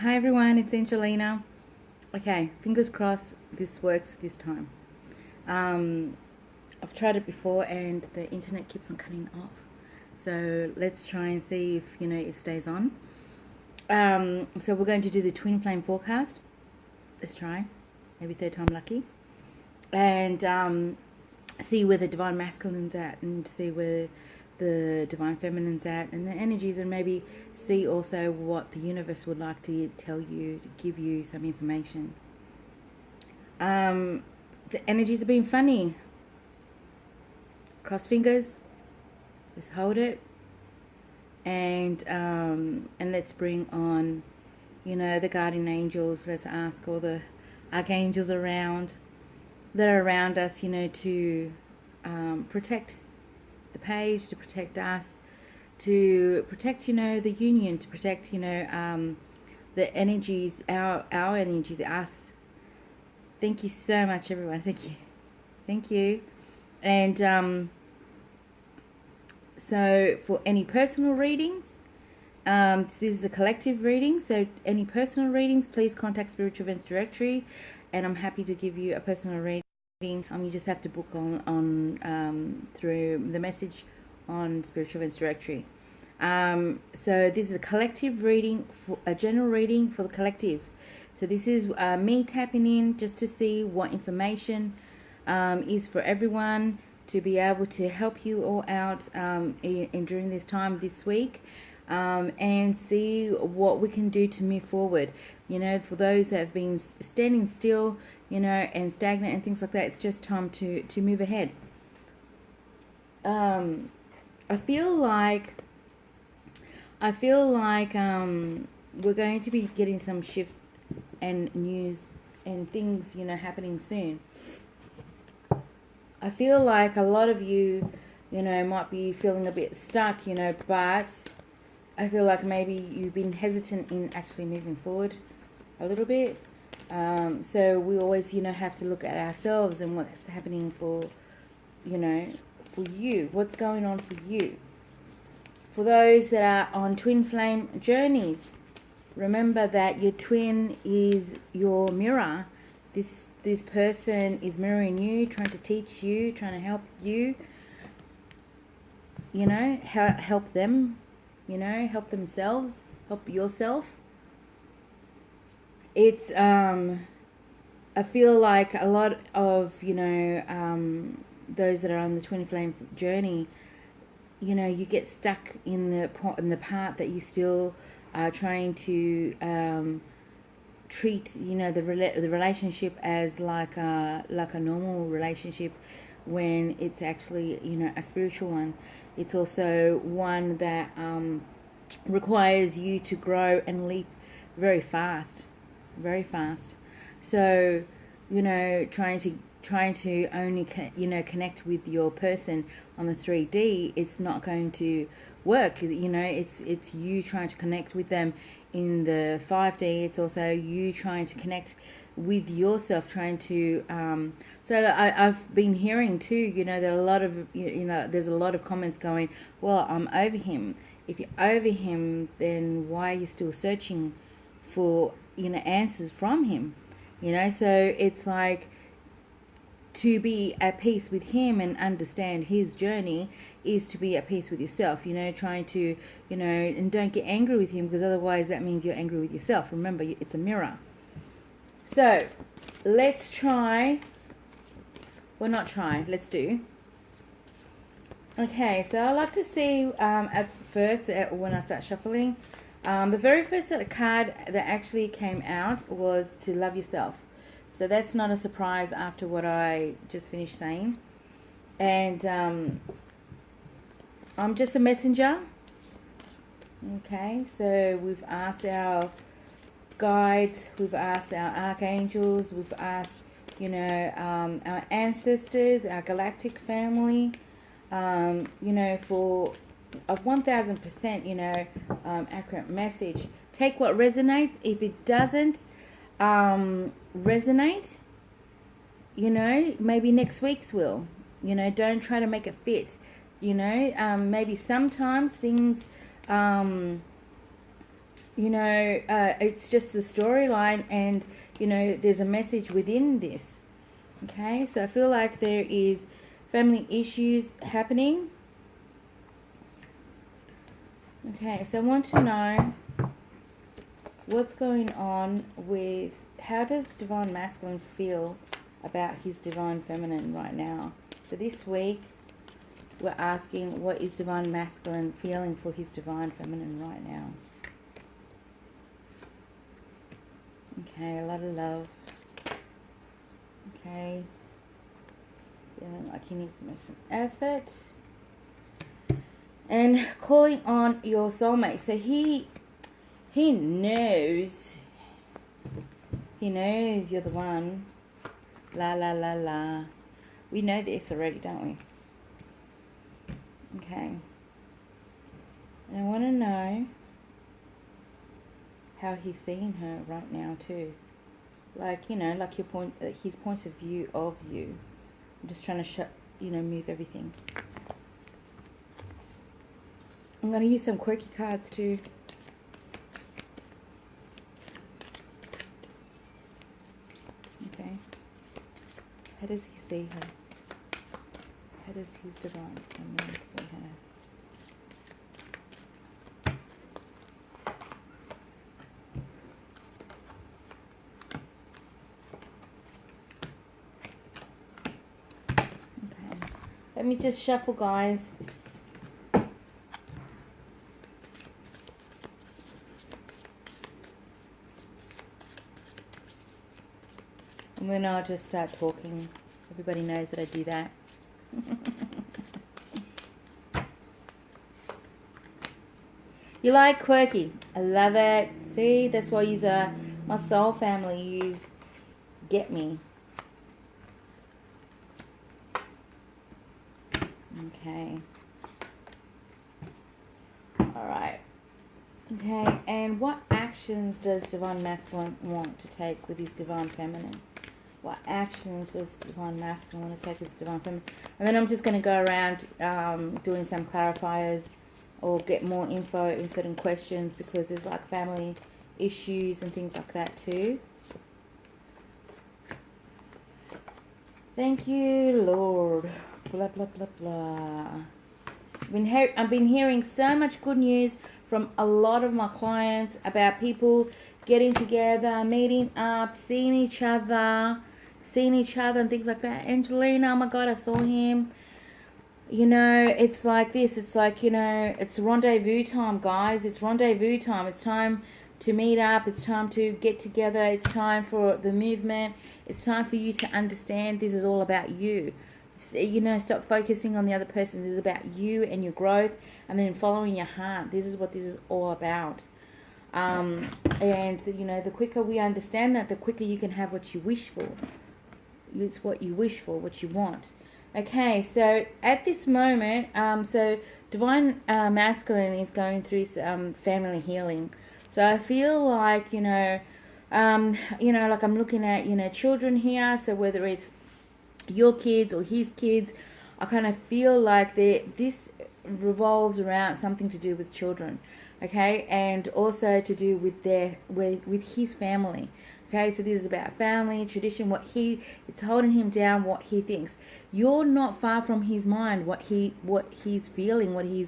Hi everyone, it's Angelina. Okay, fingers crossed this works this time. I've tried it before and the internet keeps on cutting off. So let's try and see if it stays on. So we're going to do the twin flame forecast. Let's try. Maybe third time lucky. And see where the divine masculine's at and see where the divine feminine's at and the energies, and maybe see also what the universe would like to tell you, to give you some information. The energies have been funny. Cross fingers. Let's hold it. And let's bring on, the guardian angels. Let's ask all the archangels around that are around us, to protect the page, to protect us, to protect, the union, to protect, the energies, our energies, us. Thank you so much, everyone. Thank you. And so for any personal readings, this is a collective reading, so any personal readings, please contact Spiritual Events Directory, and I'm happy to give you a personal reading. You just have to book on through the message on Spiritual Events Directory. So this is a collective reading, a general reading for the collective. So this is me tapping in just to see what information is for everyone, to be able to help you all out during this time this week, and see what we can do to move forward. For those that have been standing still, and stagnant and things like that, it's just time to move ahead. I feel like we're going to be getting some shifts and news and things, happening soon. I feel like a lot of you, might be feeling a bit stuck, but I feel like maybe you've been hesitant in actually moving forward a little bit. So we always, have to look at ourselves and what's happening for you, what's going on for you. For those that are on twin flame journeys, remember that your twin is your mirror. This person is mirroring you, trying to teach you, trying to help you, help them, help themselves, help yourself. It's I feel like a lot of those that are on the twin flame journey, you get stuck in the part that you still are trying to treat the relationship as like a normal relationship, when it's actually a spiritual one. It's also one that requires you to grow and leap very fast. So trying to only connect with your person on the 3D, it's not going to work. It's you trying to connect with them in the 5D. It's also you trying to connect with yourself, trying to so I've been hearing too, that a lot of there's a lot of comments going, well, I'm over him. If you're over him, then why are you still searching for answers from him? So it's like, to be at peace with him and understand his journey is to be at peace with yourself, trying to, and don't get angry with him, because otherwise that means you're angry with yourself. Remember, it's a mirror. So let's try, well, not try, let's do. Okay, so I like to see at first, when I start shuffling, the very first card that actually came out was to love yourself. So that's not a surprise after what I just finished saying. And I'm just a messenger. Okay, so we've asked our guides, we've asked our archangels, we've asked, our ancestors, our galactic family, for a 1000%, accurate message. Take what resonates. If it doesn't resonate, maybe next week's will. Don't try to make it fit. Maybe sometimes things you know, it's just the storyline, and you know, there's a message within this. Okay, so I feel like there is family issues happening. Okay, so I want to know what's going on with, how does Divine Masculine feel about his Divine Feminine right now? So this week we're asking, what is Divine Masculine feeling for his Divine Feminine right now? Okay, a lot of love. Okay, feeling like he needs to make some effort. And calling on your soulmate. So he knows you're the one. La la la la. We know this already, don't we? Okay. And I want to know how he's seeing her right now too. Like, you know, like his point of view of you. I'm just trying to move everything. I'm going to use some quirky cards too. Okay. How does he see her? How does his Divine Feminine see her? Okay. Let me just shuffle, guys. And then I'll just start talking. Everybody knows that I do that. You like quirky. I love it. See, that's why you my soul family use get me. Okay. Alright. Okay, and what actions does Divine Masculine want to take with his Divine Feminine? What actions does Divine Masculine want to take with his Divine Feminine? And then I'm just going to go around doing some clarifiers or get more info in certain questions, because there's like family issues and things like that too. Thank you, Lord. Blah, blah, blah, blah. I've been hearing so much good news from a lot of my clients about people getting together, meeting up, seeing each other and things like that. Angelina, oh my God, I saw him. You know, it's like this. It's like, you know, it's rendezvous time, guys. It's rendezvous time. It's time to meet up. It's time to get together. It's time for the movement. It's time for you to understand this is all about you. You know, stop focusing on the other person. This is about you and your growth, and then following your heart. This is what this is all about. And, you know, the quicker we understand that, the quicker you can have what you wish for. It's what you wish for, what you want. Okay, so at this moment, so Divine Masculine is going through some family healing. So I feel like, like I'm looking at, children here. So whether it's your kids or his kids, I kind of feel like this revolves around something to do with children, okay, and also to do with his family. Okay, so this is about family, tradition, it's holding him down, what he thinks. You're not far from his mind, what he's feeling,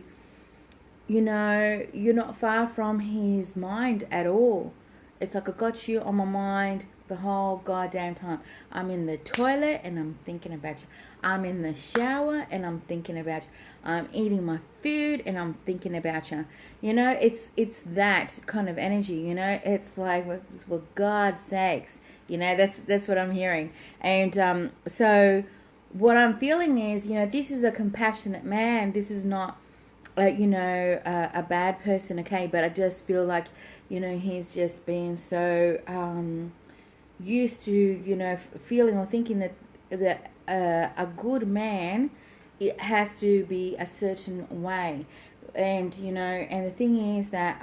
you're not far from his mind at all. It's like I got you on my mind the whole goddamn time. I'm in the toilet and I'm thinking about you. I'm in the shower and I'm thinking about you. I'm eating my food and I'm thinking about you. It's that kind of energy. It's like, for God's sakes, that's what I'm hearing. And so what I'm feeling is, this is a compassionate man. This is not a bad person, okay? But I just feel like, he's just been so used to, feeling or thinking that a good man, it has to be a certain way. And, and the thing is that,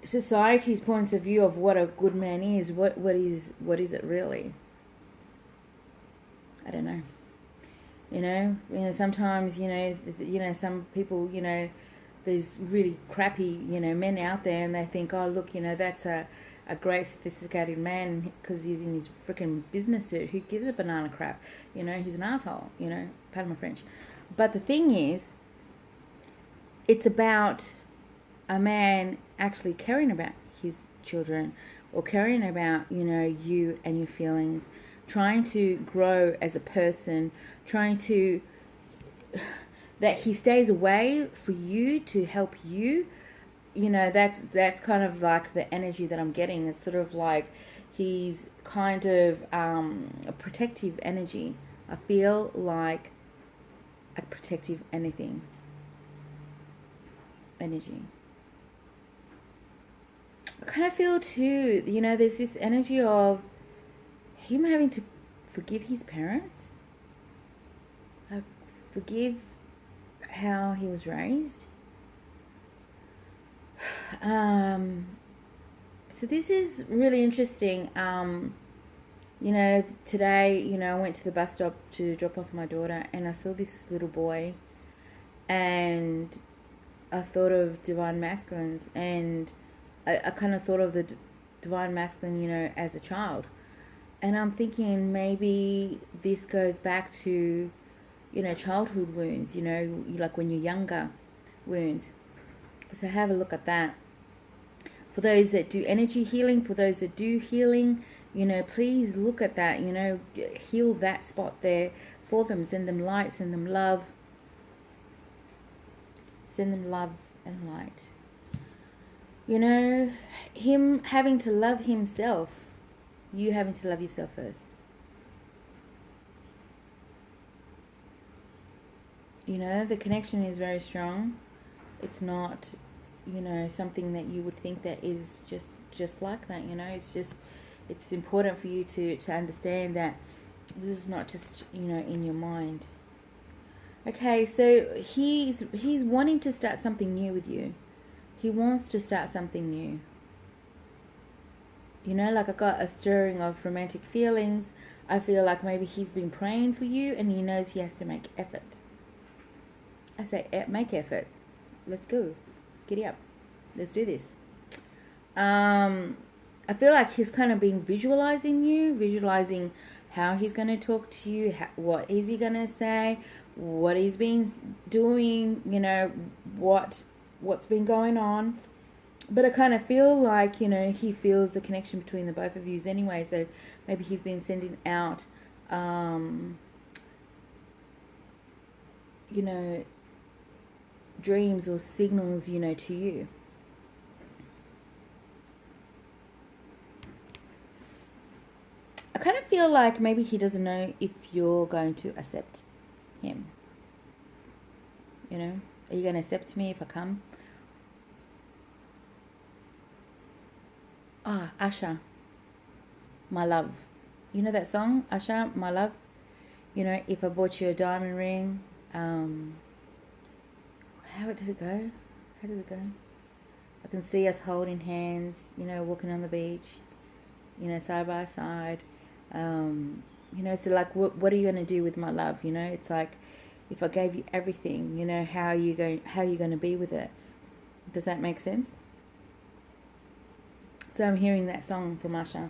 society's points of view of what a good man is, what is it really? I don't know. Sometimes, some people, there's really crappy, men out there, and they think, oh, look, that's a great sophisticated man because he's in his freaking business suit. Who gives a banana crap? He's an asshole, pardon my French. But the thing is, it's about a man actually caring about his children, or caring about, you and your feelings, trying to grow as a person, trying to, that he stays away for you to help you. That's kind of like the energy that I'm getting. It's sort of like he's kind of a protective energy. I feel like a protective energy. I kind of feel too, there's this energy of him having to forgive his parents, forgive how he was raised. So this is really interesting. Today, I went to the bus stop to drop off my daughter, and I saw this little boy, and I thought of divine masculines, and I kind of thought of the divine masculine, as a child. And I'm thinking maybe this goes back to, childhood wounds, like when you're younger, wounds. So have a look at that. For those that do energy healing, for those that do healing, please look at that, heal that spot there for them. Send them light, send them love. Send them love and light. Him having to love himself, you having to love yourself first. The connection is very strong. It's not, something that you would think that is just like that, it's important for you to understand that this is not just, in your mind. Okay, so he's wanting to start something new with you. He wants to start something new. Like I got a stirring of romantic feelings. I feel like maybe he's been praying for you and he knows he has to make effort. I say, make effort. Let's go. Giddy up. Let's do this. I feel like he's kind of been visualizing you, visualizing how he's going to talk to you, what is he going to say, what he's been doing, what's been going on. But I kind of feel like, he feels the connection between the both of you anyway. So maybe he's been sending out, dreams or signals, to you. I kind of feel like maybe he doesn't know if you're going to accept him. Are you going to accept me if I come? Asha, my love. You know that song, Asha, my love? If I bought you a diamond ring, how did it go? How does it go? I can see us holding hands, walking on the beach, side by side. So like, what are you going to do with my love? It's like, if I gave you everything, how are you going to be with it? Does that make sense? So I'm hearing that song from Asha.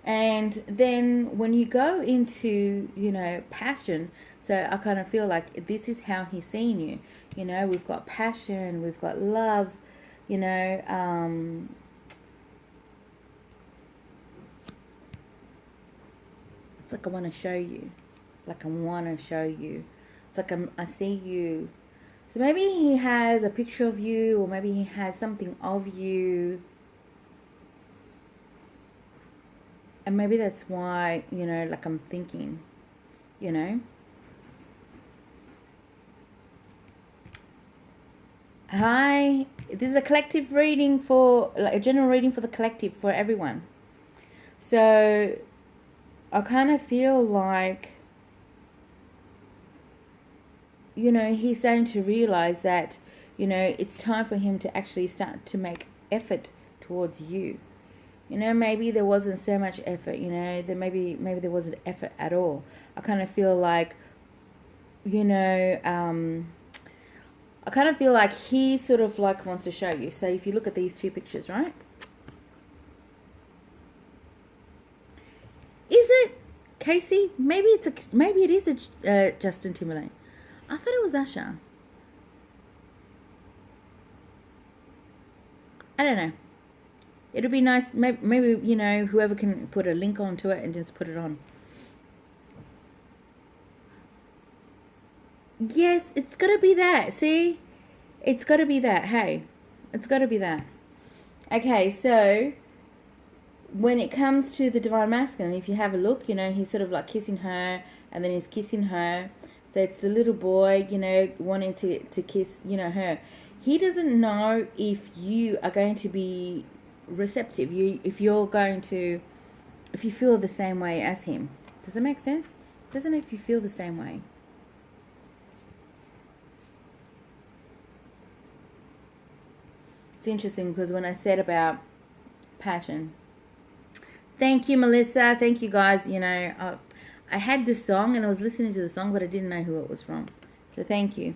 And then when you go into, passion, so I kind of feel like this is how he's seeing you. We've got passion, we've got love, it's like I want to show you. It's like I see you. So maybe he has a picture of you, or maybe he has something of you. And maybe that's why, like I'm thinking, Hi, this is a collective reading a general reading for the collective, for everyone. So I kind of feel like, he's starting to realize that, it's time for him to actually start to make effort towards you. Maybe there wasn't so much effort, maybe there wasn't effort at all. I kind of feel like, I kind of feel like he sort of like wants to show you. So if you look at these two pictures, right? Is it Casey? Maybe it is a Justin Timberlake. I thought it was Usher. I don't know. It'll be nice. Maybe you know, whoever can put a link onto it and just put it on. Yes, it's got to be that. See? It's got to be that. Hey, it's got to be that. Okay, so when it comes to the divine masculine, if you have a look, you know, he's sort of like kissing her, and then he's kissing her. So it's the little boy, you know, wanting to kiss, you know, her. He doesn't know if you are going to be receptive. If you feel the same way as him. Does that make sense? Doesn't it if you feel the same way? It's interesting because when I said about passion, thank you, Melissa. Thank you, guys. You know, I had this song and I was listening to the song, but I didn't know who it was from. So thank you.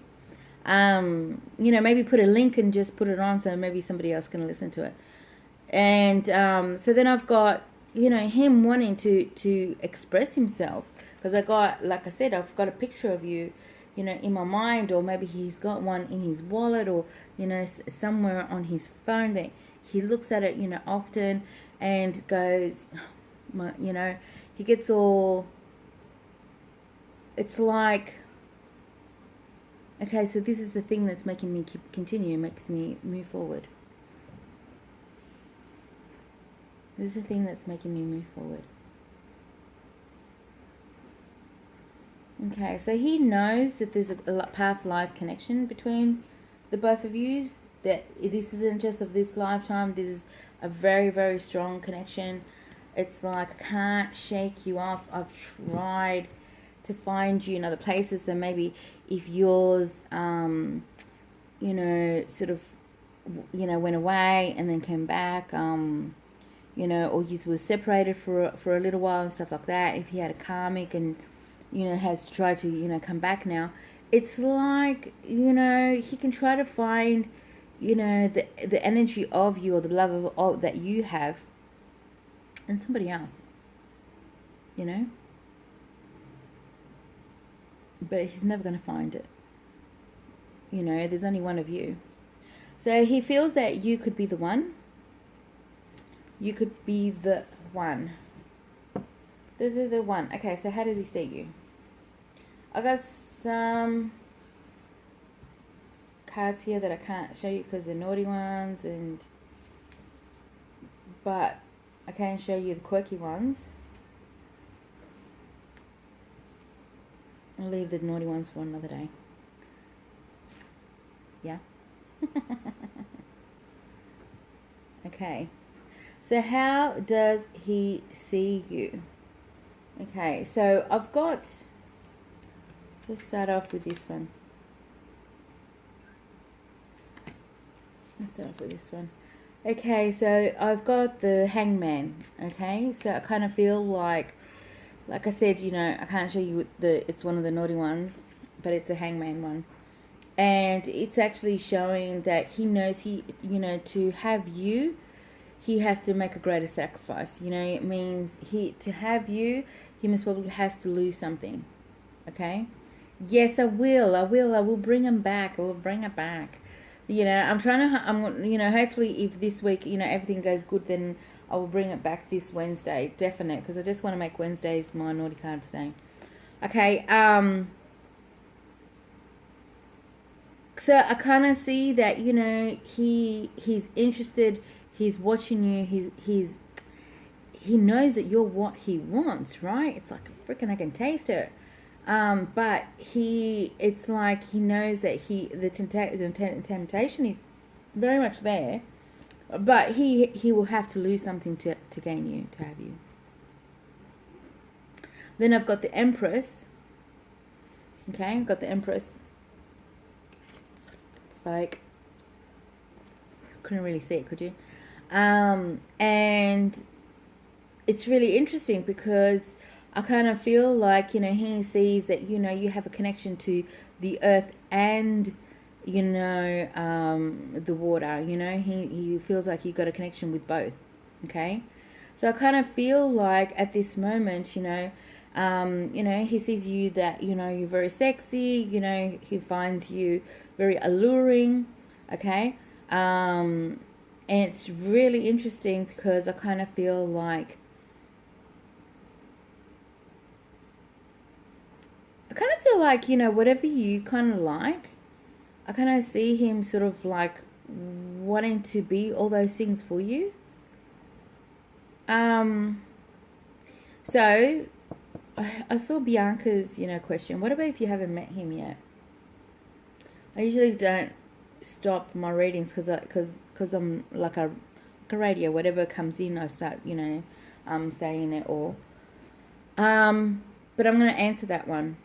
You know, maybe put a link and just put it on so maybe somebody else can listen to it. And so then I've got, you know, him wanting to express himself. Because I got, like I said, I've got a picture of you, you know, in my mind, or maybe he's got one in his wallet, or, you know, somewhere on his phone that he looks at it, you know, often and goes, you know, he gets all, it's like, okay, so this is the thing that's making me continue, makes me move forward. This is the thing that's making me move forward. Okay, so he knows that there's a past life connection between the both of you. That this isn't just of this lifetime. This is a very, very strong connection. It's like, I can't shake you off. I've tried to find you in other places. So maybe if yours, you know, sort of, you know, went away and then came back, you know, or you were separated for a little while and stuff like that. If he had a karmic and, you know, has to try to, you know, come back now, it's like, you know, he can try to find, you know, the energy of you, or the love of that you have in somebody else, you know, but he's never going to find it. You know, there's only one of you. So he feels that you could be the one. You could be the one. The one. Okay, so how does he see you? I got some cards here that I can't show you because they're naughty ones, but I can show you the quirky ones. I'll leave the naughty ones for another day. Yeah. Okay. So how does he see you? Okay, so I've got, let's start off with this one. Okay, so I've got the Hangman. Okay, so I kind of feel like I said, you know, I can't show you it's one of the naughty ones, but it's a Hangman one. And it's actually showing that he knows you know, to have you, he has to make a greater sacrifice. You know, it means to have you, he most probably has to lose something. Okay? Yes, I will bring him back. I will bring it back. You know, you know, hopefully if this week, you know, everything goes good, then I will bring it back this Wednesday. Definite. Because I just want to make Wednesdays my naughty card today. Okay, so I kind of see that, you know, he's interested, he's watching you, he knows that you're what he wants, right? It's like, freaking, I can taste it. But it's like he knows that the temptation is very much there, but he will have to lose something to gain you, to have you. Then I've got the Empress. Okay, I've got the Empress. It's like, couldn't really see it, could you? And it's really interesting because I kind of feel like, you know, he sees that, you know, you have a connection to the earth and the water. He feels like you got a connection with both. Okay, so I kind of feel like at this moment, he sees you that you're very sexy. He finds you very alluring. Okay, and it's really interesting because I kind of feel like whatever you kind of like, I kind of see him sort of like wanting to be all those things for you. So I saw Bianca's, question. What about if you haven't met him yet? I usually don't stop my readings because I'm like a radio. Whatever comes in, I start, saying it all. But I'm going to answer that one.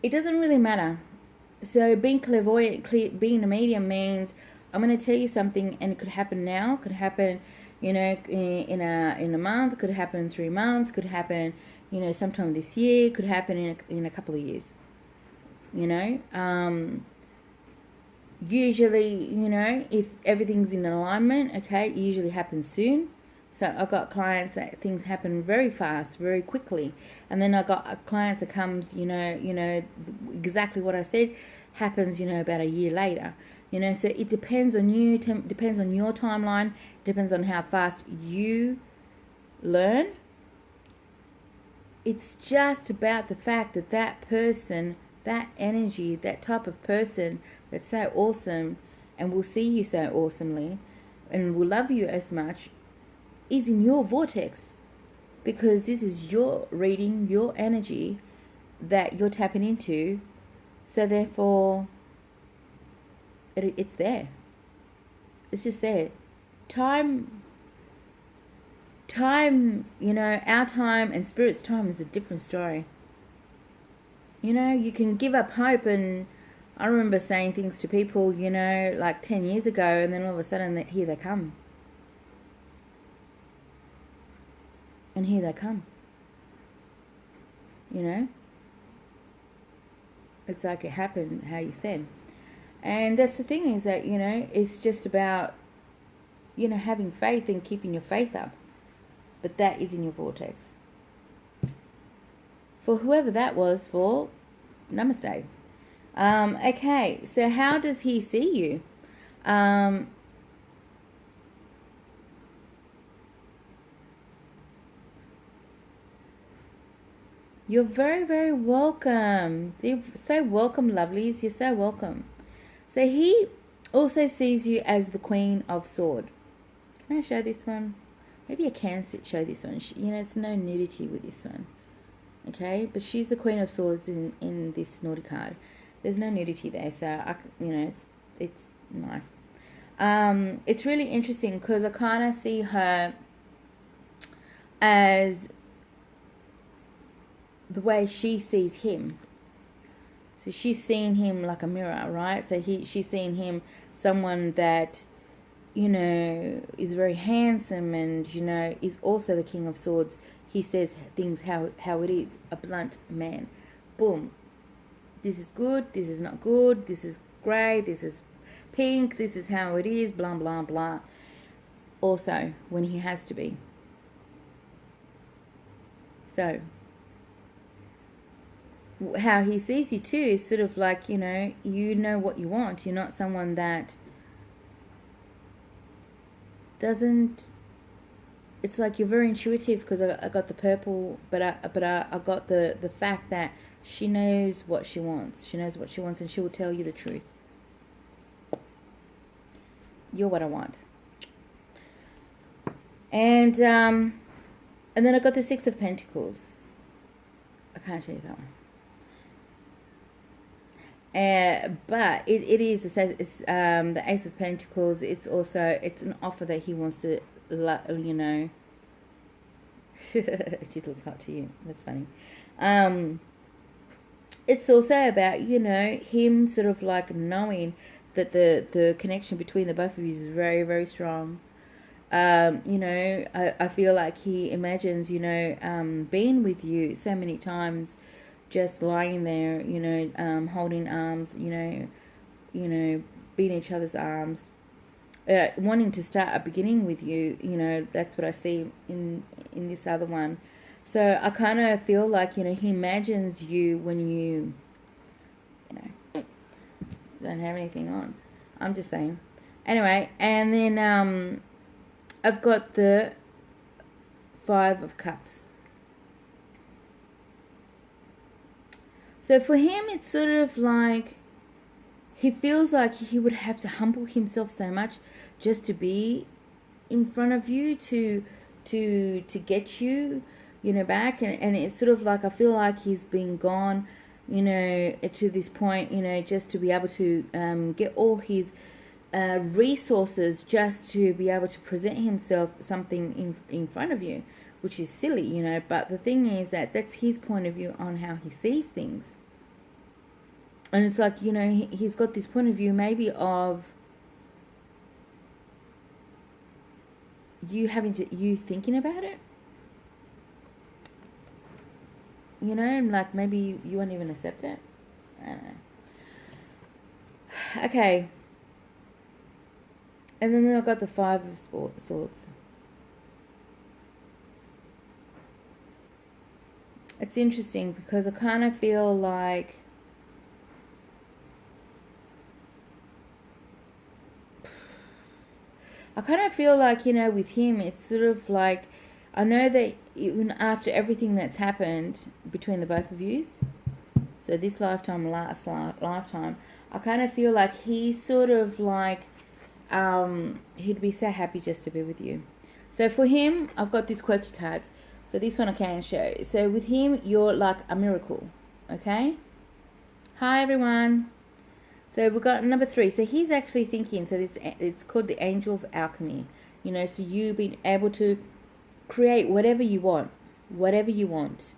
It doesn't really matter. So being clairvoyant, being a medium means I'm going to tell you something, and it could happen now, could happen, in a month, could happen in 3 months, could happen, sometime this year, could happen in a couple of years. Usually, if everything's in alignment, okay, it usually happens soon. So I've got clients that things happen very fast, very quickly. And then I've got clients that comes, exactly what I said happens, about a year later. So it depends on you, depends on your timeline, depends on how fast you learn. It's just about the fact that that person, that energy, that type of person that's so awesome and will see you so awesomely and will love you as much is in your vortex, because this is your reading, your energy that you're tapping into. So therefore, it's there. It's just there. Time, our time and spirit's time is a different story. You can give up hope, and I remember saying things to people, like 10 years ago, and then all of a sudden, here they come. And here they come. It's like it happened how you said. And that's the thing, is that, it's just about, having faith and keeping your faith up. But that is in your vortex. For whoever that was for, namaste. Okay, so how does he see you? You're very, very welcome. You're so welcome, lovelies. You're so welcome. So he also sees you as the Queen of Swords. Can I show this one? Maybe I can show this one. It's no nudity with this one. Okay, but she's the Queen of Swords in this naughty card. There's no nudity there, so it's nice. It's really interesting because I kind of see her as the way she sees him. So she's seeing him like a mirror, right? So she's seeing him someone that, is very handsome and, is also the King of Swords. He says things how it is, a blunt man. Boom. This is good, this is not good, this is grey, this is pink, this is how it is, blah, blah, blah. Also, when he has to be. So, how he sees you too is sort of like, you know what you want. You're not someone that doesn't. It's like you're very intuitive, because I got the purple, but I got the fact that she knows what she wants. She knows what she wants, and she will tell you the truth. You're what I want. And then I got the Six of Pentacles. I can't show you that one. But it is the Ace of Pentacles. It's an offer that he wants to, she looks hot to you. That's funny. It's also about, him sort of like knowing that the connection between the both of you is very, very strong. I feel like he imagines, being with you so many times, just lying there, holding arms, being each other's arms, wanting to start a beginning with you. That's what I see in this other one. So I kind of feel like, he imagines you when you don't have anything on. I'm just saying. Anyway, and then I've got the 5 of Cups. So for him, it's sort of like he feels like he would have to humble himself so much just to be in front of you, to get you, back. And it's sort of like, I feel like he's been gone, to this point, just to be able to get all his resources just to be able to present himself something in front of you, which is silly, but the thing is that that's his point of view on how he sees things. And it's like, he's got this point of view maybe of you thinking about it, and like maybe you won't even accept it. I don't know. Okay. And then I've got the 5 of Swords. It's interesting because I kind of feel like with him, it's sort of like, I know that even after everything that's happened between the both of you, so this lifetime, last lifetime, I kind of feel like he's sort of like, he'd be so happy just to be with you. So for him, I've got these quirky cards. So this one I can show. So with him, you're like a miracle. Okay? Hi, everyone. So we've got number 3. So he's actually thinking, so it's called the Angel of Alchemy. So you've been able to create whatever you want. Whatever you want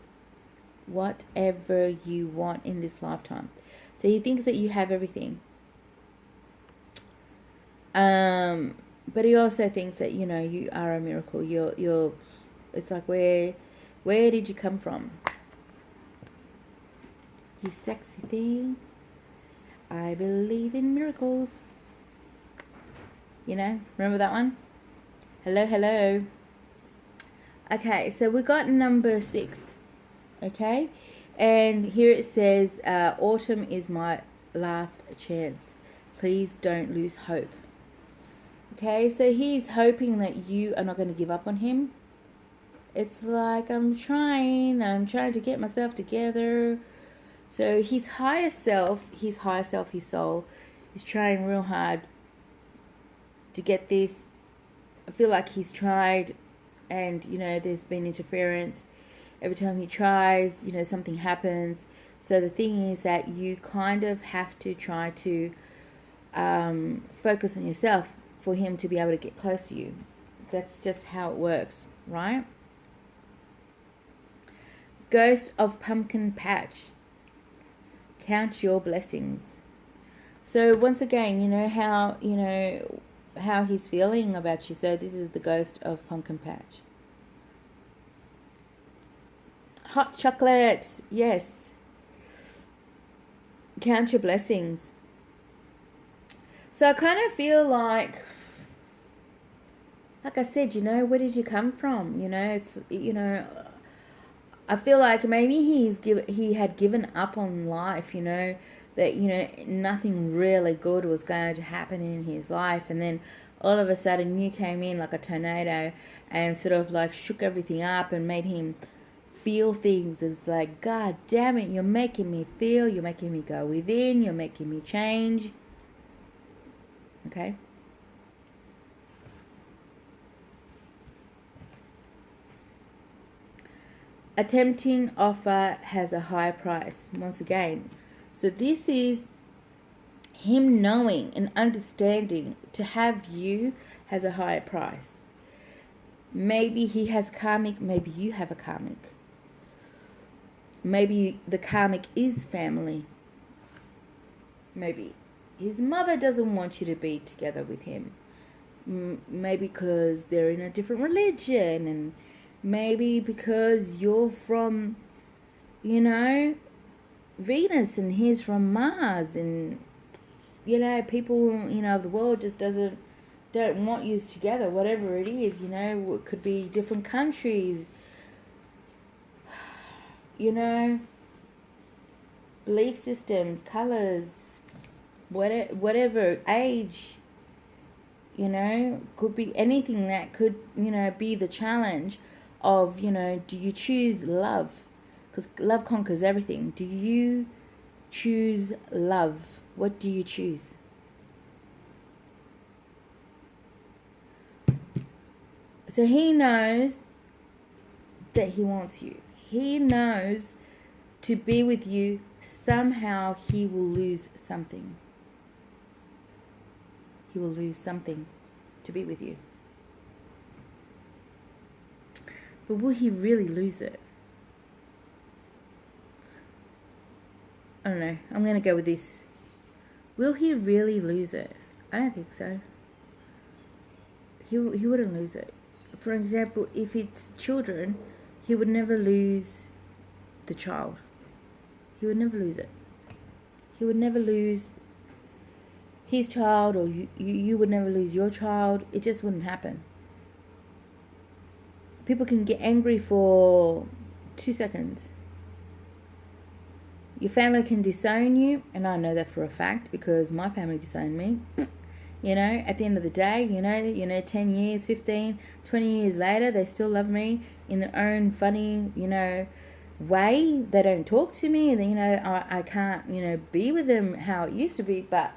in this lifetime. So he thinks that you have everything. But he also thinks that, you are a miracle. You're it's like, where did you come from? You sexy thing. I believe in miracles. Remember that one? Hello. Okay, so we got number 6. Okay, and here it says, autumn is my last chance. Please don't lose hope. Okay, so he's hoping that you are not going to give up on him. It's like, I'm trying to get myself together. So his higher self, his soul, is trying real hard to get this. I feel like he's tried, and there's been interference. Every time he tries, something happens. So the thing is that you kind of have to try to focus on yourself for him to be able to get close to you. That's just how it works, right? Ghost of Pumpkin Patch. Count your blessings. So once again, how he's feeling about you. So this is the Ghost of Pumpkin Patch. Hot chocolate. Yes. Count your blessings. So I kind of feel like I said, where did you come from? It's, I feel like maybe he had given up on life, that, nothing really good was going to happen in his life. And then all of a sudden you came in like a tornado and sort of like shook everything up and made him feel things. It's like, God damn it, you're making me feel, you're making me go within, you're making me change. Okay? A tempting offer has a high price, once again. So this is him knowing and understanding to have you has a higher price. Maybe he has karmic, maybe you have a karmic. Maybe the karmic is family. Maybe his mother doesn't want you to be together with him. Maybe because they're in a different religion, and maybe because you're from, Venus and he's from Mars, and you know, people, you know, of the world just don't want you together, whatever it is, you know. It could be different countries, you know, belief systems, colors, whatever, age, you know, could be anything that could, you know, be the challenge of, you know, do you choose love? Because love conquers everything. Do you choose love? What do you choose? So he knows that he wants you. He knows to be with you, somehow he will lose something. He will lose something to be with you. But will he really lose it? I don't know. I'm going to go with this. Will he really lose it? I don't think so. He wouldn't lose it. For example, if it's children, he would never lose the child. He would never lose it. He would never lose his child, or you would never lose your child. It just wouldn't happen. People can get angry for 2 seconds. Your family can disown you, and I know that for a fact because my family disowned me. You know, at the end of the day, you know, 10 years, 15, 20 years later, they still love me in their own funny, you know, way. They don't talk to me, and, you know, I can't, you know, be with them how it used to be, but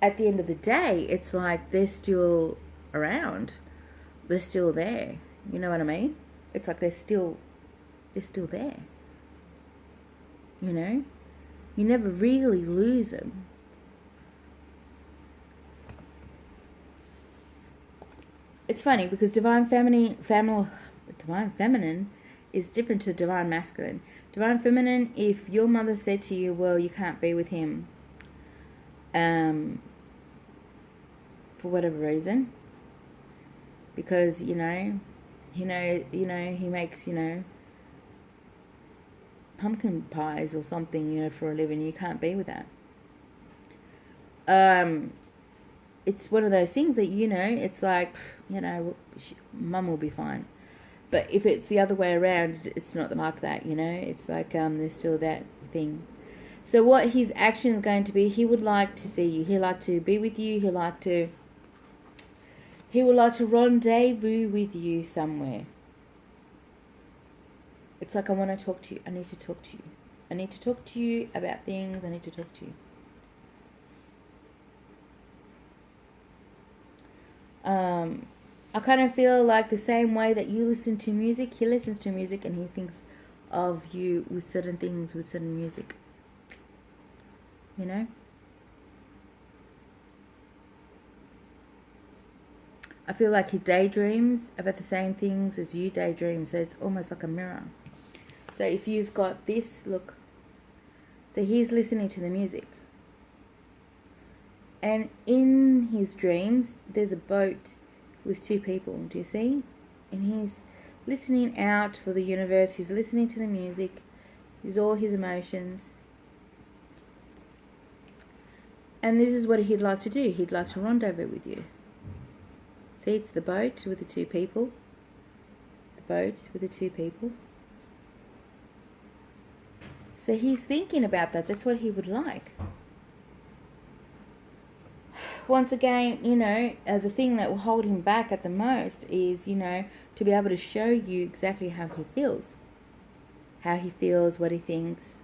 at the end of the day, it's like they're still around. They're still there. You know what I mean? It's like they're still there. You know? You never really lose them. It's funny because divine feminine is different to divine masculine. Divine feminine, if your mother said to you, well, you can't be with him for whatever reason, because, you know, he makes, you know, pumpkin pies or something, you know, for a living, you can't be with that. It's one of those things that, you know, it's like, you know, mum will be fine. But if it's the other way around, it's not like that, you know. It's like there's still that thing. So what his action is going to be, he would like to see you. He'd like to be with you. He would like to rendezvous with you somewhere. It's like, I want to talk to you. I need to talk to you. I need to talk to you about things. I need to talk to you. I kind of feel like the same way that you listen to music, he listens to music and he thinks of you with certain things, with certain music. You know? I feel like he daydreams about the same things as you daydream, so it's almost like a mirror. So if you've got this, look, so he's listening to the music. And in his dreams, there's a boat with 2 people, do you see? And he's listening out for the universe, he's listening to the music, he's all his emotions. And this is what he'd like to do, he'd like to rendezvous with you. See, it's the boat with the 2 people. The boat with the 2 people. So he's thinking about that, that's what he would like. Once again, you know, the thing that will hold him back at the most is, you know, to be able to show you exactly how he feels. How he feels, what he thinks.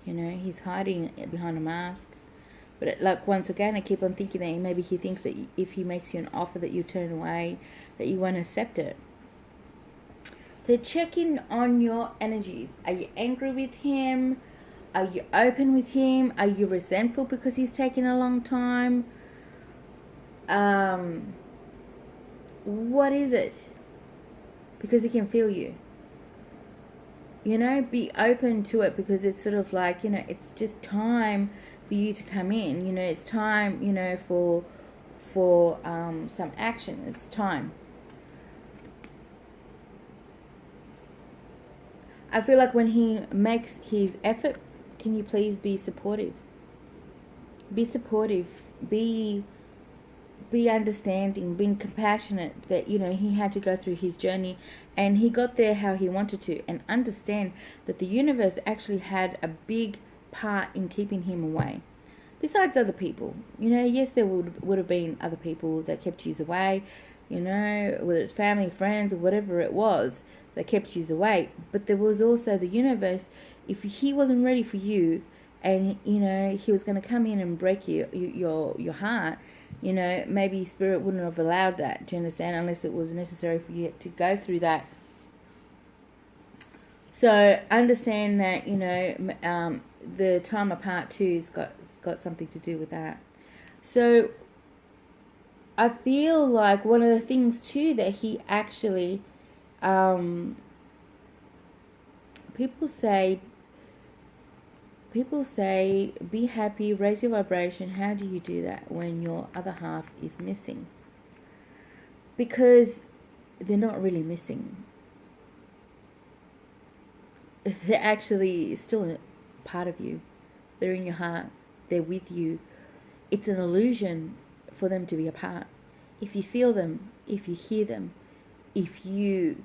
You know, he's hiding behind a mask. But like, once again, I keep on thinking that maybe he thinks that if he makes you an offer that you turn away, that you won't accept it. So check in on your energies. Are you angry with him? Are you open with him? Are you resentful because he's taking a long time? What is it? Because he can feel you. You know, be open to it, because it's sort of like, you know, it's just time for you to come in. You know, it's time, you know, for some action. It's time. I feel like when he makes his effort, can you please be supportive? Be supportive. Be understanding, being compassionate that, you know, he had to go through his journey and he got there how he wanted to, and understand that the universe actually had a big part in keeping him away. Besides other people, you know, yes, there would have been other people that kept you away, you know, whether it's family, friends, or whatever it was that kept you away. But there was also the universe. If he wasn't ready for you, and, you know, he was going to come in and break your heart, you know, maybe spirit wouldn't have allowed that. Do you understand? Unless it was necessary for you to go through that. So understand that, you know, the time apart too has got something to do with that. So I feel like one of the things too that he actually, people say, be happy, raise your vibration. How do you do that when your other half is missing? Because they're not really missing. They're actually still a part of you. They're in your heart. They're with you. It's an illusion for them to be apart. If you feel them, if you hear them, if you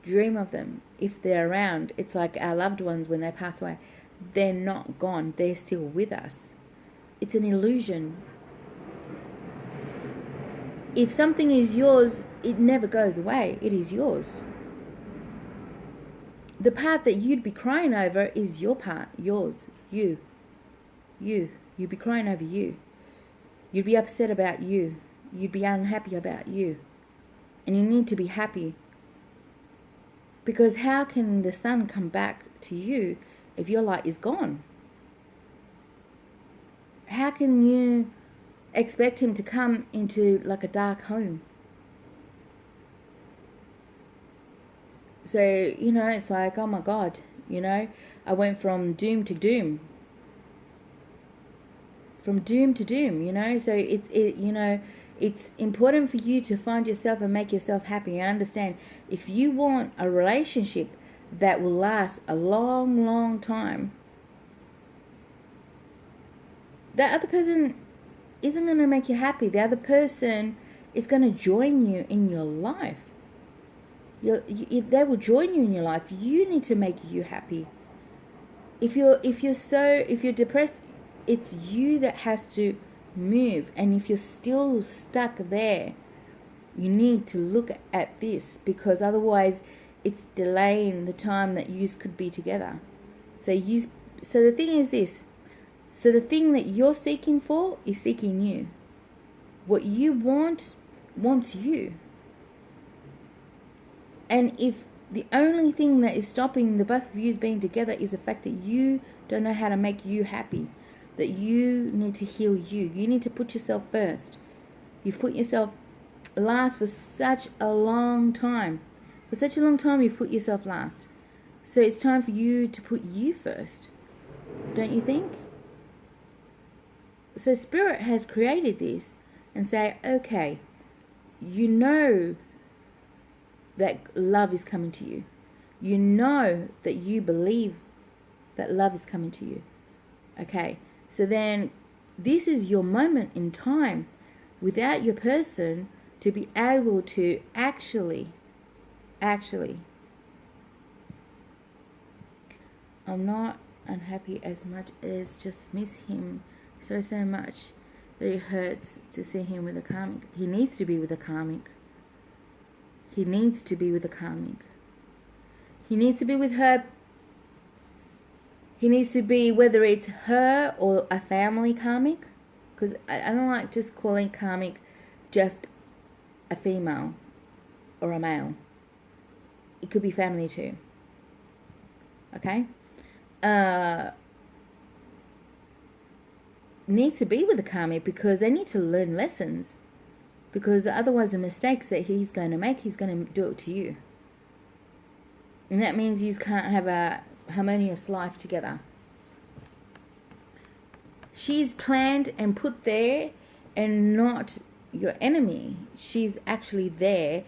dream of them, if they're around, it's like our loved ones when they pass away. They're not gone. They're still with us. It's an illusion. If something is yours, it never goes away. It is yours. The part that you'd be crying over is your part. Yours. You. You'd be crying over you. You'd be upset about you. You'd be unhappy about you. And you need to be happy. Because how can the sun come back to you if your light is gone? How can you expect him to come into like a dark home? So, you know, it's like, oh my God, you know, I went from doom to doom. From doom to doom, you know. So you know, it's important for you to find yourself and make yourself happy. I understand if you want a relationship that will last a long, long time, that other person isn't going to make you happy. The other person is going to join you in your life. They will join you in your life. You need to make you happy. If you're depressed, it's you that has to move. And if you're still stuck there, you need to look at this, because otherwise it's delaying the time that you could be together. So the thing is this. So the thing that you're seeking for is seeking you. What you want wants you. And if the only thing that is stopping the both of you being together is the fact that you don't know how to make you happy, that you need to heal you. You need to put yourself first. You've put yourself last for such a long time. For such a long time you've put yourself last. So it's time for you to put you first. Don't you think? So Spirit has created this and say, okay, you know that love is coming to you. You know that you believe that love is coming to you. Okay, so then this is your moment in time without your person to be able to actually, I'm not unhappy as much as just miss him so much that it hurts to see him with a karmic. He needs to be with a karmic. He needs to be with a karmic. He needs to be with her. He needs to be, whether it's her or a family karmic, because I don't like just calling karmic just a female or a male. It could be family too. Okay? Needs to be with the karmic because they need to learn lessons. Because otherwise the mistakes that he's going to make, he's going to do it to you. And that means you can't have a harmonious life together. She's planned and put there and not your enemy. She's actually there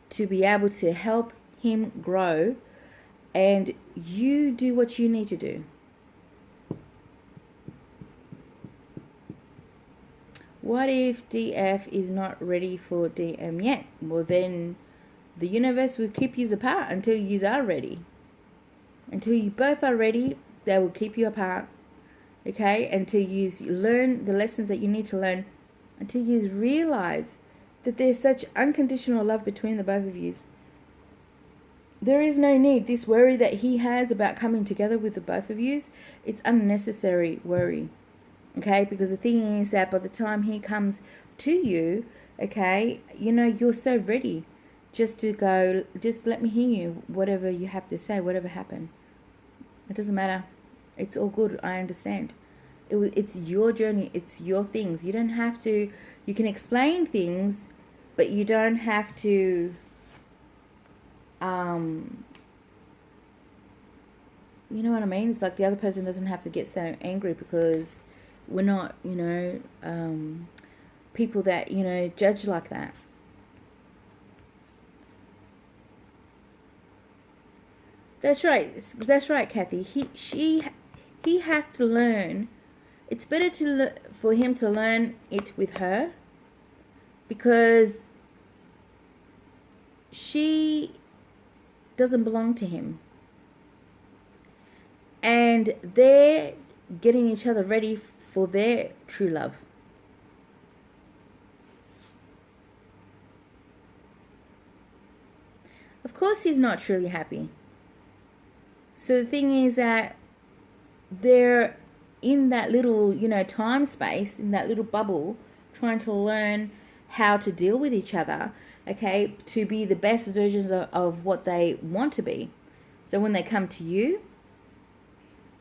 to be able to help him grow and you do what you need to do. What if DF is not ready for DM yet? Well, then the universe will keep you apart until you are ready. Until you both are ready, they will keep you apart. Okay? Until you learn the lessons that you need to learn. Until you realize that there's such unconditional love between the both of you. There is no need. This worry that he has about coming together with the both of you, it's unnecessary worry. Okay? Because the thing is that by the time he comes to you, okay, you know, you're so ready just to go, just let me hear you, whatever you have to say, whatever happened. It doesn't matter. It's all good. I understand. It's your journey. It's your things. You don't have to, you can explain things, but you don't have to, you know what I mean? It's like the other person doesn't have to get so angry because we're not, you know, people that, you know, judge like that. That's right, Kathy. He has to learn. It's better for him to learn it with her, because she doesn't belong to him, and they're getting each other ready for their true love. Of course he's not truly happy. So the thing is that they're in that little, you know, time space, in that little bubble, trying to learn how to deal with each other, okay, to be the best versions of what they want to be. So when they come to you,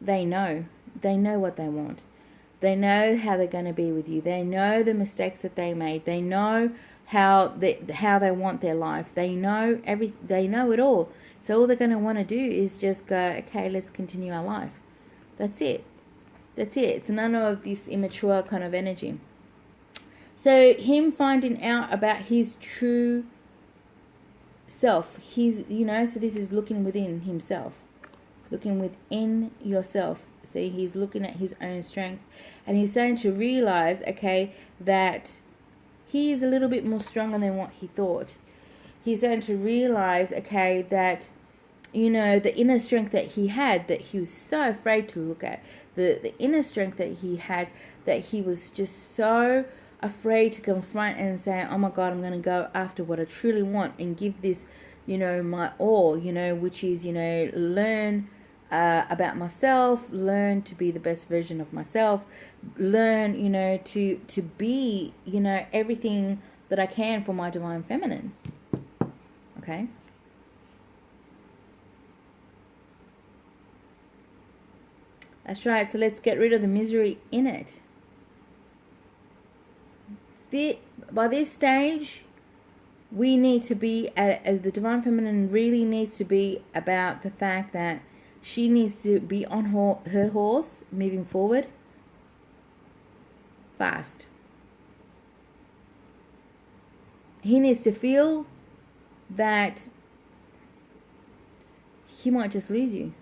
they know what they want. They know how they're going to be with you. They know the mistakes that they made. They know how they want their life. They know they know it all. So all they're going to want to do is just go, okay, let's continue our life. That's it. That's it. It's none of this immature kind of energy. So him finding out about his true self, you know, so this is looking within himself. Looking within yourself. See, he's looking at his own strength. And he's starting to realize, okay, that he is a little bit more stronger than what he thought. He's starting to realize, okay, that, you know, the inner strength that he had, that he was so afraid to look at, the inner strength that he had, that he was just so afraid to confront and say, oh my God, I'm going to go after what I truly want and give this, you know, my all, you know, which is, you know, learn about myself, learn to be the best version of myself, learn, you know, to be, you know, everything that I can for my divine feminine. Okay? That's right. So let's get rid of the misery in it. By this stage, we need to be, the divine feminine really needs to be about the fact that she needs to be on her horse, moving forward, fast. He needs to feel that he might just lose you.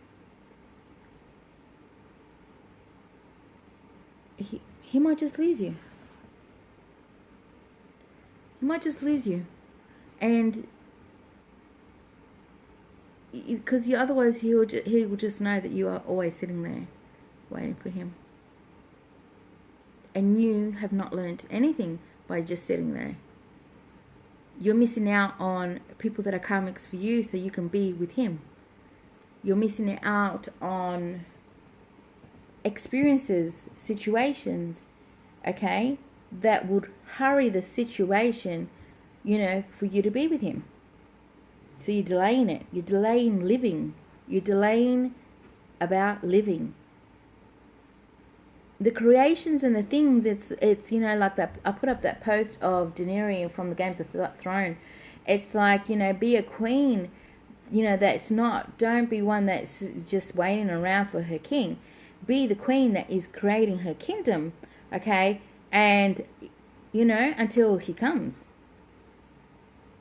He might just lose you. He might just lose you. And because otherwise he will just know that you are always sitting there waiting for him. And you have not learnt anything by just sitting there. You're missing out on people that are karmics for you so you can be with him. You're missing out on experiences, situations, okay, that would hurry the situation, you know, for you to be with him. So you're delaying it. You're delaying living. You're delaying about living. The creations and the things, it's you know, like that. I put up that post of Daenerys from the Games of Thrones. It's like, you know, be a queen, you know, don't be one that's just waiting around for her king. Be the queen that is creating her kingdom, okay? And, you know, until he comes.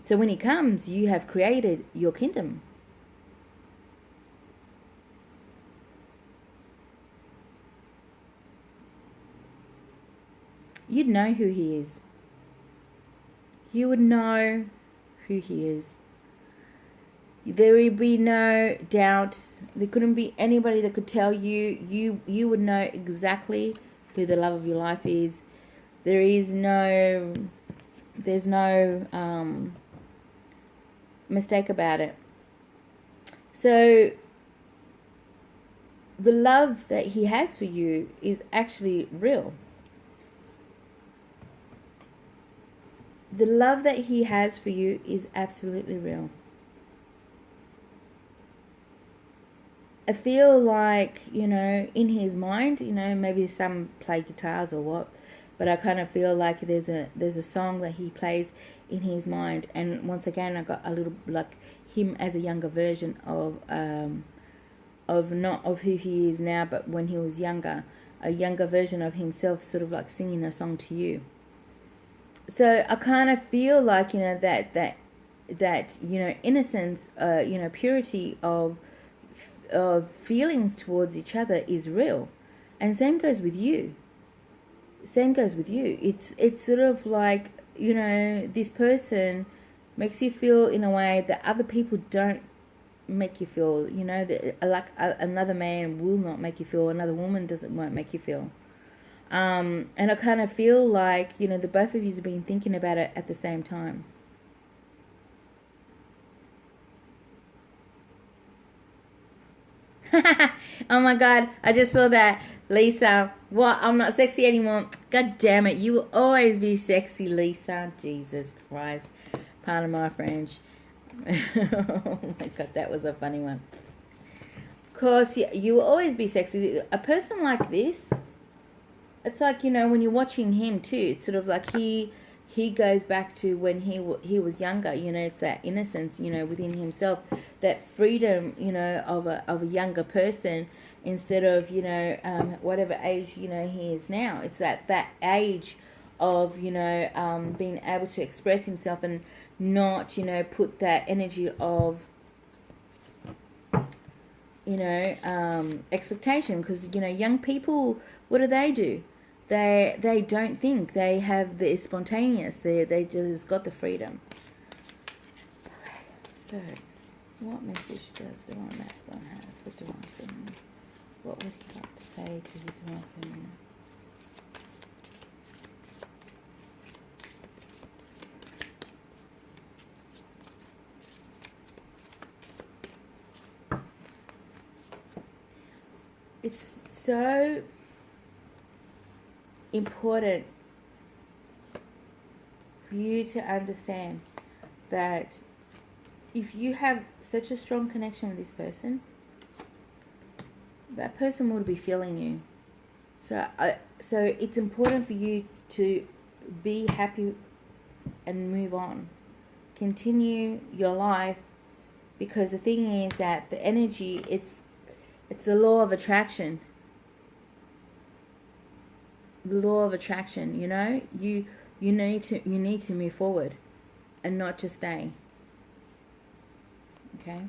So when he comes, you have created your kingdom. you'd know who he is. You would know who he is. There would be no doubt. There couldn't be anybody that could tell you. You would know exactly who the love of your life is. There's no mistake about it. So the love that he has for you is actually real. The love that he has for you is absolutely real. I feel like, in his mind, maybe some play guitars or what, but I kind of feel like there's a song that he plays in his mind, and once again I got a little like him as a younger version of not of who he is now, but when he was younger, a younger version of himself, sort of like singing a song to you. So I kind of feel like that innocence, purity of feelings towards each other is real, and same goes with you. It's sort of like, this person makes you feel in a way that other people don't make you feel. Like another man will not make you feel, another woman won't make you feel. And I kind of feel like, the both of you have been thinking about it at the same time. Oh my God, I just saw that. Lisa, what? I'm not sexy anymore. God damn it, you will always be sexy, Lisa. Jesus Christ. Pardon my French. Oh my God, that was a funny one. Of course, you will always be sexy. A person like this, it's like, when you're watching him too, it's sort of like he goes back to when he was younger. It's that innocence, within himself, that freedom, of a younger person, instead of whatever age he is now. It's that age of being able to express himself and not put that energy of expectation, because young people, what do? They don't think. They have the spontaneous. They just got the freedom. Okay, so what message does Divine Masculine have for Divine Feminine? What would he like to say to his Divine Feminine? It's so important for you to understand that if you have such a strong connection with this person, that person will be feeling you. So it's important for you to be happy and move on. Continue your life, because the thing is that the energy, it's the law of attraction. The law of attraction, you need to move forward and not just stay. Okay?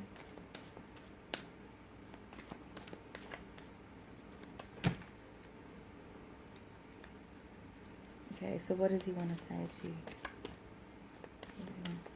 Okay, so what does he want to say to you? What does he want to say?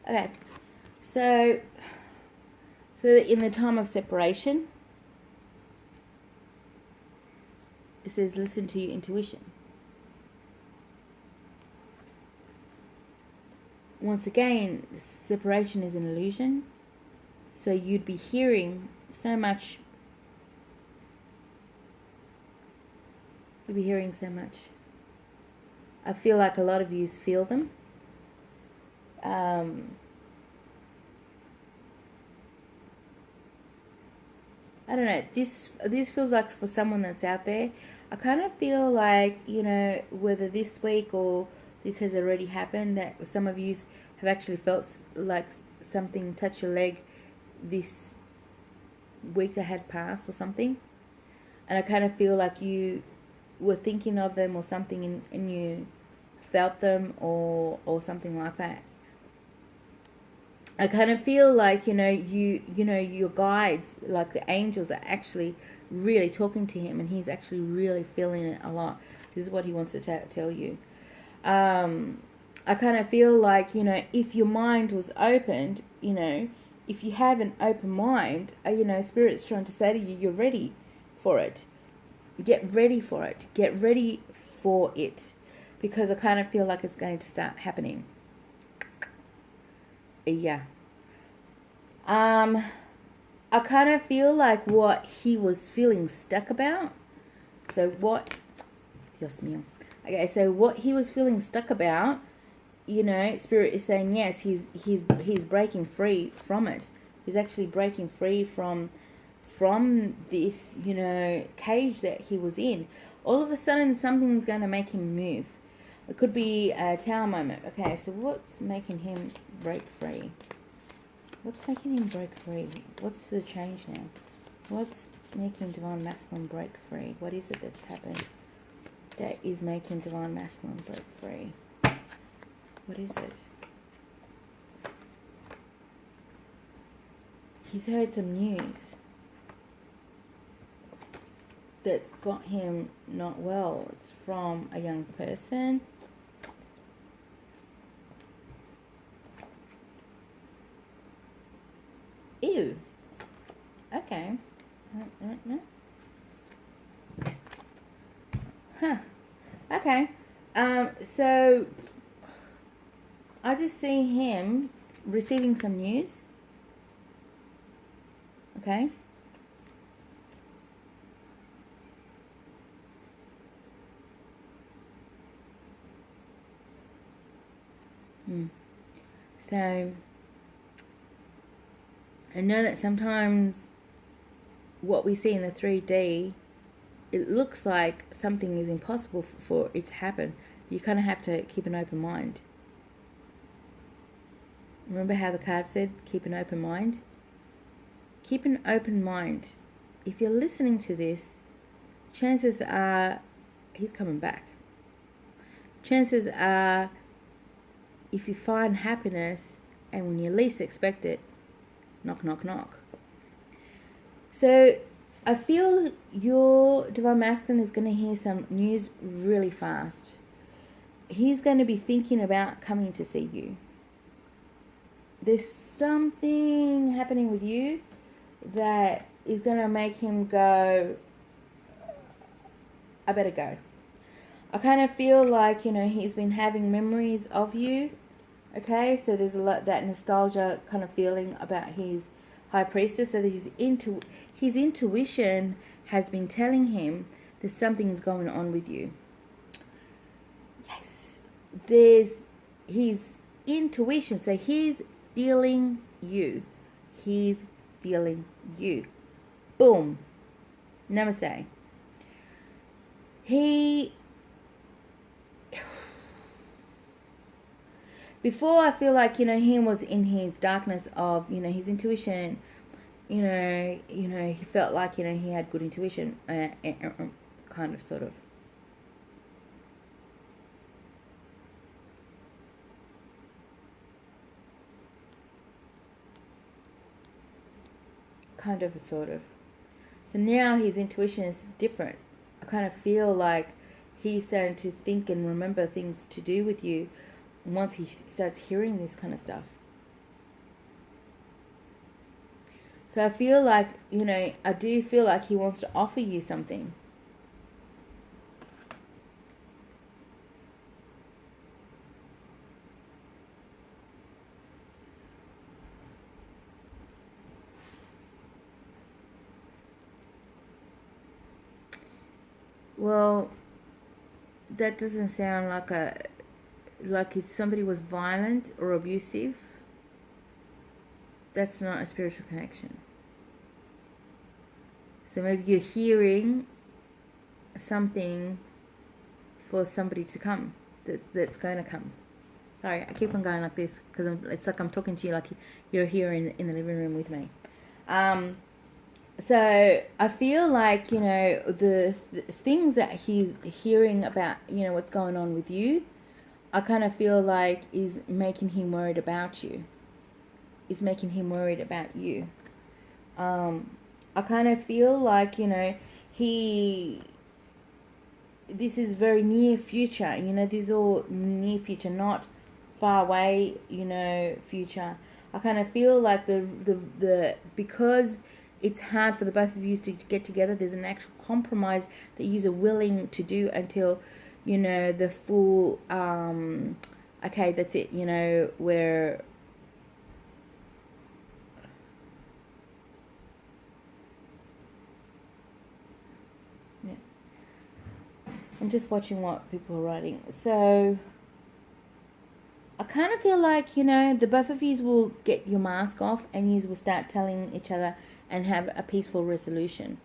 Okay, so in the time of separation, it says listen to your intuition. Once again, separation is an illusion, so you'd be hearing so much. You'd be hearing so much. I feel like a lot of you feel them. I don't know. This feels like for someone that's out there. I kind of feel like, you know, whether this week or this has already happened, that some of you have actually felt like something touch your leg this week that had passed or something. And I kind of feel like you were thinking of them or something, and you felt them or something like that. I kind of feel like, you know, your guides, like the angels, are actually really talking to him, and he's actually really feeling it a lot. This is what he wants to tell you. I kind of feel like, you know, if your mind was opened, you know, if you have an open mind, you know, Spirit's trying to say to you, you're ready for it. Get ready for it. Get ready for it. Because I kind of feel like it's going to start happening. Yeah. I kind of feel like what he was feeling stuck about. So what... Dios mío. Okay, so what he was feeling stuck about, you know, Spirit is saying yes, he's breaking free from it. He's actually breaking free from this, you know, cage that he was in. All of a sudden, something's going to make him move. It could be a tower moment. Okay, so what's making him break free? What's making him break free? What's the change now? What's making Divine Masculine break free? What is it that's happened that is making Divine Masculine break free? What is it? He's heard some news that's got him not well. It's from a young person. Ew. Okay. Huh. Okay. So I just see him receiving some news. Okay. So I know that sometimes what we see in the 3D, it looks like something is impossible for it to happen. You kind of have to keep an open mind. Remember how the card said, keep an open mind? Keep an open mind. If you're listening to this, chances are he's coming back. Chances are, if you find happiness and when you least expect it, knock, knock, knock. So I feel your Divine Masculine is going to hear some news really fast. He's going to be thinking about coming to see you. There's something happening with you that is going to make him go, I better go. I kind of feel like, you know, he's been having memories of you. Okay, so there's a lot that nostalgia kind of feeling about his High Priestess. So his intuition has been telling him that something's going on with you. Yes, there's his intuition. So he's feeling you. He's feeling you. Boom. Namaste. Before, I feel like, you know, he was in his darkness of, you know, his intuition. You know, he felt like, you know, he had good intuition, kind of, sort of. Kind of, sort of. So now his intuition is different. I kind of feel like he's starting to think and remember things to do with you once he starts hearing this kind of stuff. So I feel like, you know, I do feel like he wants to offer you something. Well, that doesn't sound like if somebody was violent or abusive, that's not a spiritual connection. So maybe you're hearing something for somebody to come, that's going to come. Sorry, I keep on going like this because it's like I'm talking to you like you're here in the living room with me. So I feel like, you know, the things that he's hearing about, you know, what's going on with you, I kind of feel like is making him worried about you. Is making him worried about you. I kind of feel like, you know, this is very near future, you know, this is all near future, not far away, you know, future. I kind of feel like the because it's hard for the both of you to get together, there's an actual compromise that you are willing to do until, you know, the full, okay, that's it, you know, where I'm just watching what people are writing. So I kind of feel like, you know, the both of you will get your mask off and you will start telling each other and have a peaceful resolution.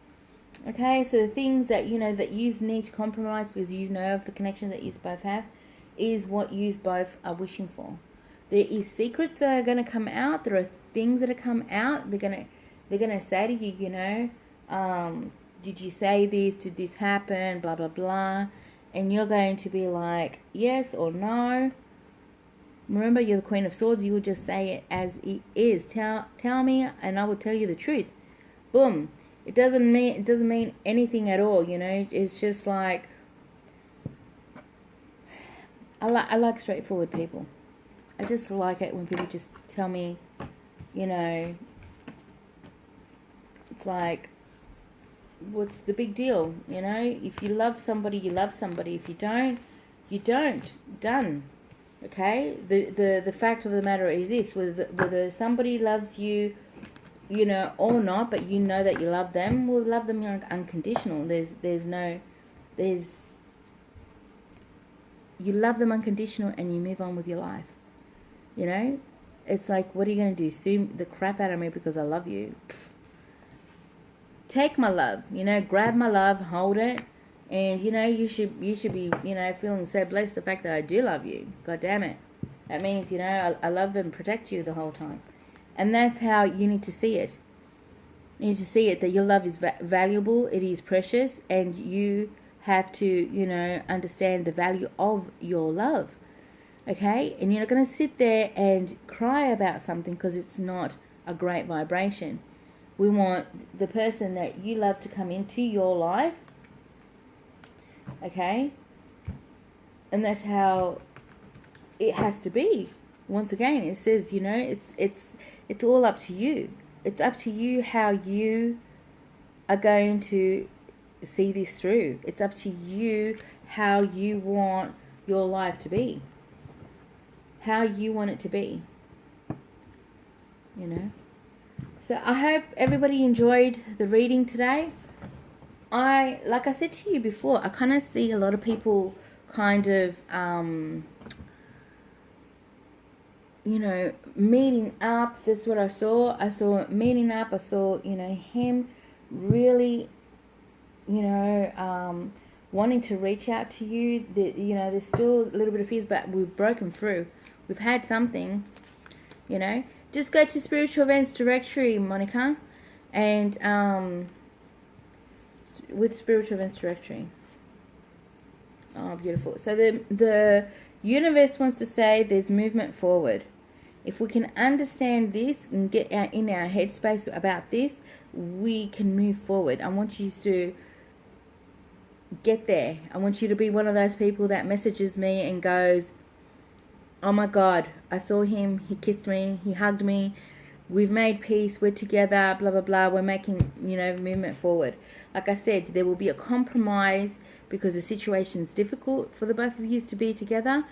Okay, so the things that, you know, that you need to compromise because you know of the connection that you both have is what you both are wishing for. There is secrets that are going to come out. There are things that are come out. They're gonna say to you, you know, did you say this? Did this happen? Blah, blah, blah. And you're going to be like, yes or no. Remember, you're the Queen of Swords. You will just say it as it is. Tell me, and I will tell you the truth. Boom. It doesn't mean anything at all. You know, it's just like I like straightforward people. I just like it when people just tell me, you know, it's like, what's the big deal? You know, if you love somebody, you love somebody. If you don't, you don't. Done. Okay? The fact of the matter is this, whether somebody loves you, you know, or not, but you know that you love them, well, love them unconditional. You love them unconditional and you move on with your life. You know? It's like, what are you going to do? Sue the crap out of me because I love you? Take my love, you know, grab my love, hold it, and, you know, you should be, you know, feeling so blessed the fact that I do love you. God damn it. That means, you know, I love and protect you the whole time. And that's how you need to see it. You need to see it, that your love is valuable, it is precious, and you have to, you know, understand the value of your love. Okay? And you're not going to sit there and cry about something because it's not a great vibration. We want the person that you love to come into your life. Okay? And that's how it has to be. Once again, it says, you know, it's all up to you. It's up to you how you are going to see this through. It's up to you how you want your life to be. How you want it to be. You know? So I hope everybody enjoyed the reading today. Like I said to you before, I kind of see a lot of people kind of, you know, meeting up. That's what I saw. I saw meeting up. I saw, you know, him really, you know, wanting to reach out to you. You know, there's still a little bit of fears, but we've broken through. We've had something, you know. Just go to Spiritual Events Directory, Monica, and with Spiritual Events Directory. Oh, beautiful. So the universe wants to say there's movement forward. If we can understand this and get in our headspace about this, we can move forward. I want you to get there. I want you to be one of those people that messages me and goes, oh my God, I saw him, he kissed me, he hugged me, we've made peace, we're together, blah, blah, blah, we're making, you know, movement forward. Like I said, there will be a compromise because the situation's difficult for the both of you to be together,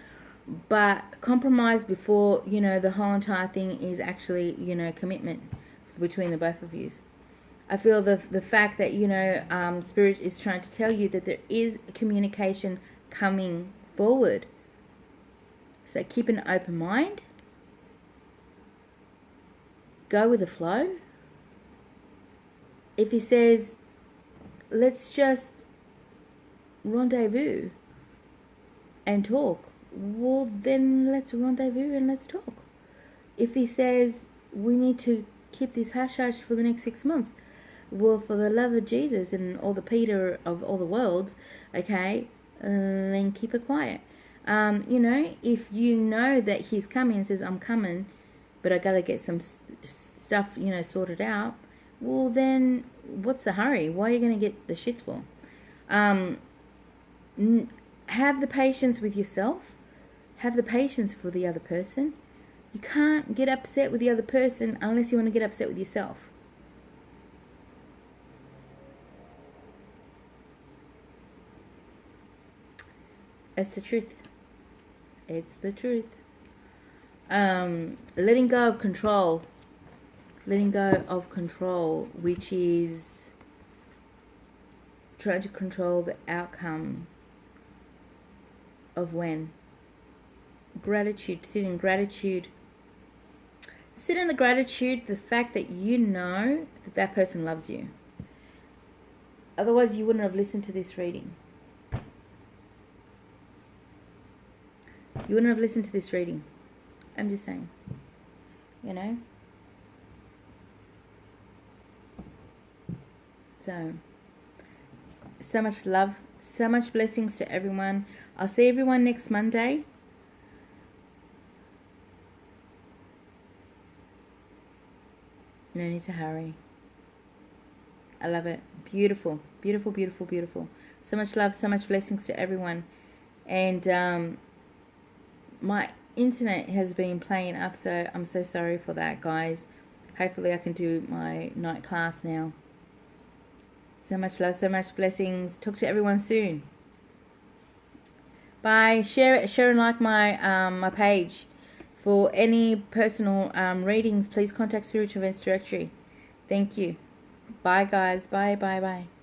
but compromise before, you know, the whole entire thing is actually, you know, commitment between the both of you. I feel the fact that, you know, Spirit is trying to tell you that there is communication coming forward. So keep an open mind. Go with the flow. If he says, let's just rendezvous and talk, well, then let's rendezvous and let's talk. If he says we need to keep this hush-hush for the next 6 months, well, for the love of Jesus and all the Peter of all the worlds, okay, then keep it quiet. You know, if you know that he's coming and says, I'm coming, but I got to get some stuff, you know, sorted out, well, then what's the hurry? Why are you going to get the shits for? Have the patience with yourself. Have the patience for the other person. You can't get upset with the other person unless you want to get upset with yourself. It's the truth. It's the truth. Letting go of control. Letting go of control, which is trying to control the outcome of when. Gratitude. Sit in gratitude. Sit in the gratitude, the fact that you know that that person loves you. Otherwise, you wouldn't have listened to this reading. You wouldn't have listened to this reading. I'm just saying. You know? So much love, so much blessings to everyone. I'll see everyone next Monday. No need to hurry. I love it. Beautiful, beautiful, beautiful, beautiful. So much love, so much blessings to everyone. And my internet has been playing up, so I'm so sorry for that, guys. Hopefully I can do my night class now. So much love, so much blessings. Talk to everyone soon. Bye. Share it, share and like my page. For any personal readings, please contact Spiritual Events Directory. Thank you. Bye, guys. Bye, bye, bye.